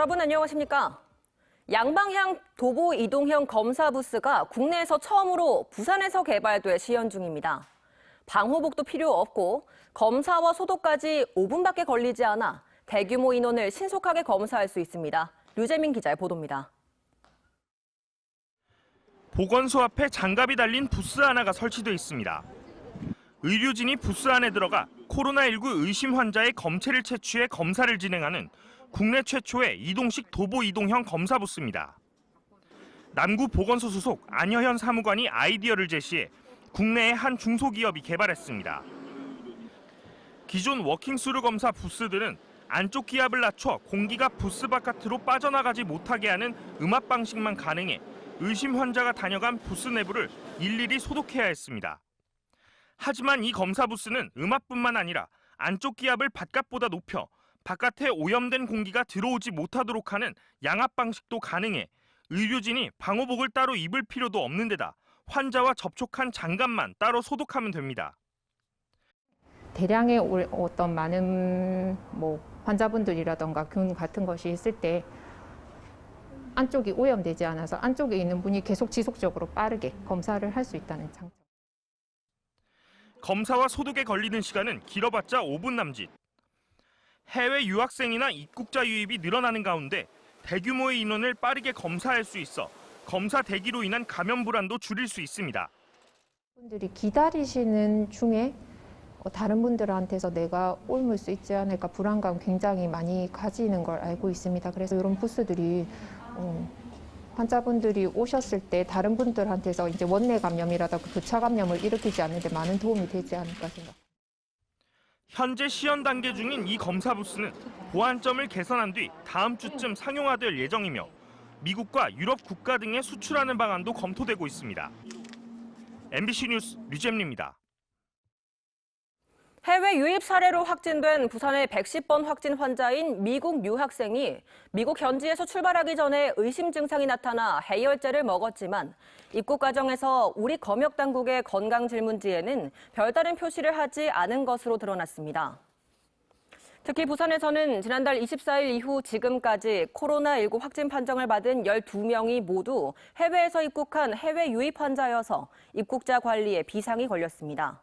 여러분 안녕하십니까? 양방향 도보 이동형 검사 부스가 국내에서 처음으로 부산에서 개발돼 시연 중입니다. 방호복도 필요 없고 검사와 소독까지 5분밖에 걸리지 않아 대규모 인원을 신속하게 검사할 수 있습니다. 류재민 기자의 보도입니다. 보건소 앞에 장갑이 달린 부스 하나가 설치돼 있습니다. 의료진이 부스 안에 들어가 코로나19 의심 환자의 검체를 채취해 검사를 진행하는 국내 최초의 이동식 도보 이동형 검사 부스입니다. 남구 보건소 소속 안여현 사무관이 아이디어를 제시해 국내의 한 중소기업이 개발했습니다. 기존 워킹스루 검사 부스들은 안쪽 기압을 낮춰 공기가 부스 바깥으로 빠져나가지 못하게 하는 음압 방식만 가능해 의심 환자가 다녀간 부스 내부를 일일이 소독해야 했습니다. 하지만 이 검사 부스는 음압뿐만 아니라 안쪽 기압을 바깥보다 높여 바깥에 오염된 공기가 들어오지 못하도록 하는 양압 방식도 가능해 의료진이 방호복을 따로 입을 필요도 없는 데다 환자와 접촉한 장갑만 따로 소독하면 됩니다. 대량의 어떤 많은 환자분들이라던가 균 같은 것이 있을 때 안쪽이 오염되지 않아서 안쪽에 있는 분이 계속 지속적으로 빠르게 검사를 할 수 있다는 장점. 검사와 소독에 걸리는 시간은 길어봤자 5분 남짓. 해외 유학생이나 입국자 유입이 늘어나는 가운데 대규모의 인원을 빠르게 검사할 수 있어 검사 대기로 인한 감염 불안도 줄일 수 있습니다. 분들이 기다리시는 중에 다른 분들한테서 내가 옮을 수 있지 않을까 불안감 굉장히 많이 가지는 걸 알고 있습니다. 그래서 이런 부스들이 환자분들이 오셨을 때 다른 분들한테서 이제 원내 감염이라든가 교차 감염을 일으키지 않는 데 많은 도움이 되지 않을까 생각합니다. 현재 시연 단계 중인 이 검사 부스는 보안점을 개선한 뒤 다음 주쯤 상용화될 예정이며 미국과 유럽 국가 등에 수출하는 방안도 검토되고 있습니다. MBC 뉴스 류잼리입니다. 해외 유입 사례로 확진된 부산의 110번 확진 환자인 미국 유학생이 미국 현지에서 출발하기 전에 의심 증상이 나타나 해열제를 먹었지만 입국 과정에서 우리 검역 당국의 건강 질문지에는 별다른 표시를 하지 않은 것으로 드러났습니다. 특히 부산에서는 지난달 24일 이후 지금까지 코로나19 확진 판정을 받은 12명이 모두 해외에서 입국한 해외 유입 환자여서 입국자 관리에 비상이 걸렸습니다.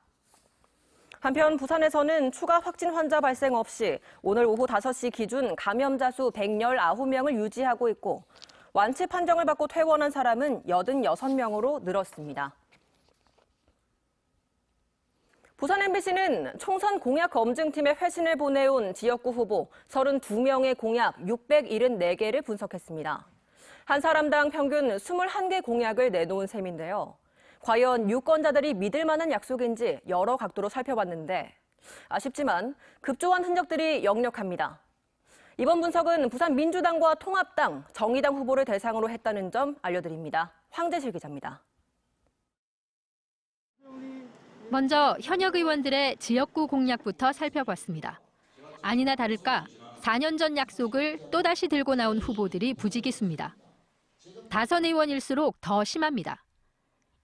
한편 부산에서는 추가 확진 환자 발생 없이 오늘 오후 5시 기준 감염자 수 119명을 유지하고 있고 완치 판정을 받고 퇴원한 사람은 86명으로 늘었습니다. 부산 MBC는 총선 공약 검증팀의 회신을 보내온 지역구 후보 32명의 공약 674개를 분석했습니다. 한 사람당 평균 21개 공약을 내놓은 셈인데요. 과연 유권자들이 믿을 만한 약속인지 여러 각도로 살펴봤는데 아쉽지만 급조한 흔적들이 역력합니다. 이번 분석은 부산 민주당과 통합당, 정의당 후보를 대상으로 했다는 점 알려드립니다. 황재실 기자입니다. 먼저 현역 의원들의 지역구 공약부터 살펴봤습니다. 아니나 다를까 4년 전 약속을 또다시 들고 나온 후보들이 부지기수입니다. 다선 의원일수록 더 심합니다.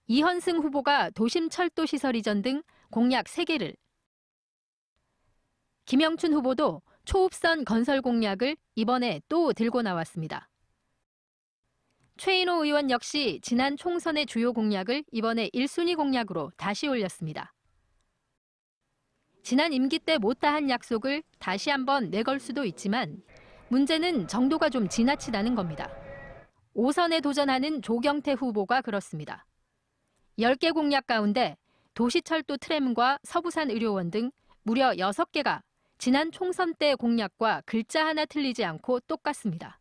이현승 후보가 도심 철도 시설 이전 등 공약 3개를, 김영춘 후보도 초읍선 건설 공약을 이번에 또 들고 나왔습니다. 최인호 의원 역시 지난 총선의 주요 공약을 이번에 1순위 공약으로 다시 올렸습니다. 지난 임기 때 못다한 약속을 다시 한번 내걸 수도 있지만 문제는 정도가 좀 지나치다는 겁니다. 5선에 도전하는 조경태 후보가 그렇습니다. 10개 공약 가운데 도시철도 트램과 서부산 의료원 등 무려 6개가 지난 총선 때 공약과 글자 하나 틀리지 않고 똑같습니다.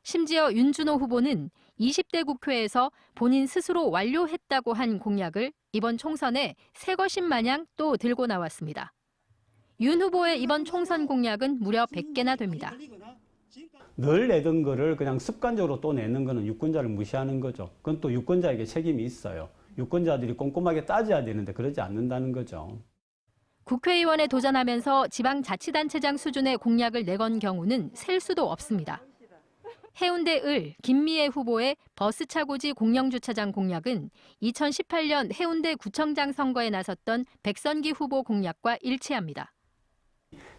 심지어 윤준호 후보는 20대 국회에서 본인 스스로 완료했다고 한 공약을 이번 총선에 새 것인 마냥 또 들고 나왔습니다. 윤 후보의 이번 총선 공약은 무려 100개나 됩니다. 늘 내던 거를 그냥 습관적으로 또 내는 거는 유권자를 무시하는 거죠. 그건 또 유권자에게 책임이 있어요. 유권자들이 꼼꼼하게 따져야 되는데 그러지 않는다는 거죠. 국회의원에 도전하면서 지방자치단체장 수준의 공약을 내건 경우는 셀 수도 없습니다. 해운대 을 김미애 후보의 버스차고지 공영주차장 공약은 2018년 해운대 구청장 선거에 나섰던 백선기 후보 공약과 일치합니다.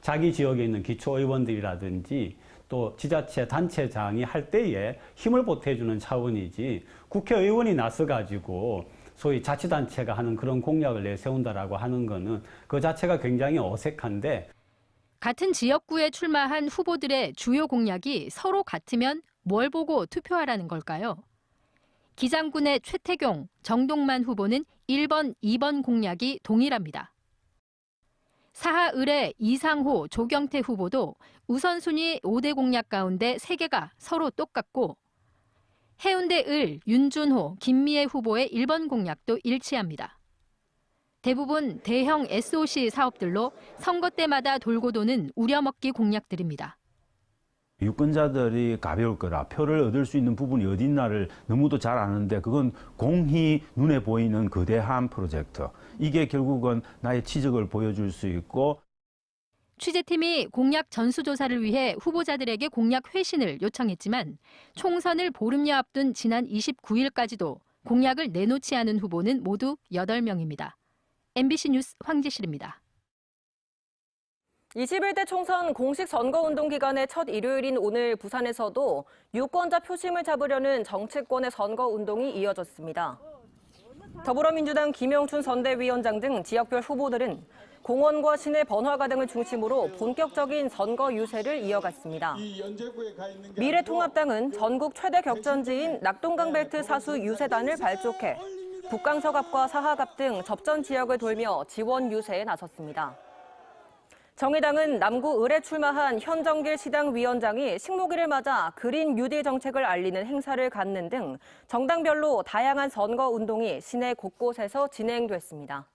자기 지역에 있는 기초의원들이라든지 또 지자체 단체장이 할 때에 힘을 보태주는 차원이지 국회의원이 나서가지고 소위 자치단체가 하는 그런 공약을 내세운다라고 하는 거는 그 자체가 굉장히 어색한데 같은 지역구에 출마한 후보들의 주요 공약이 서로 같으면 뭘 보고 투표하라는 걸까요? 기장군의 최태경, 정동만 후보는 1번, 2번 공약이 동일합니다. 사하을의 이상호, 조경태 후보도 우선순위 5대 공약 가운데 3개가 서로 똑같고 해운대을, 윤준호, 김미애 후보의 1번 공약도 일치합니다. 대부분 대형 SOC 사업들로 선거 때마다 돌고 도는 우려먹기 공약들입니다. 유권자들이 가벼울 거라, 표를 얻을 수 있는 부분이 어디 있나를 너무도 잘 아는데 그건 공히 눈에 보이는 거대한 프로젝트. 이게 결국은 나의 치적을 보여줄 수 있고. 취재팀이 공약 전수조사를 위해 후보자들에게 공약 회신을 요청했지만 총선을 보름여 앞둔 지난 29일까지도 공약을 내놓지 않은 후보는 모두 8명입니다. MBC 뉴스 황지실입니다. 21대 총선 공식 선거운동 기간의 첫 일요일인 오늘 부산에서도 유권자 표심을 잡으려는 정치권의 선거운동이 이어졌습니다. 더불어민주당 김영춘 선대위원장 등 지역별 후보들은 공원과 시내 번화가 등을 중심으로 본격적인 선거 유세를 이어갔습니다. 미래통합당은 전국 최대 격전지인 낙동강벨트 사수 유세단을 발족해 북강석 앞과 사학 앞 등 접전 지역을 돌며 지원 유세에 나섰습니다. 정의당은 남구 을에 출마한 현정길 시당 위원장이 식목일을 맞아 그린 뉴딜 정책을 알리는 행사를 갖는 등 정당별로 다양한 선거 운동이 시내 곳곳에서 진행됐습니다.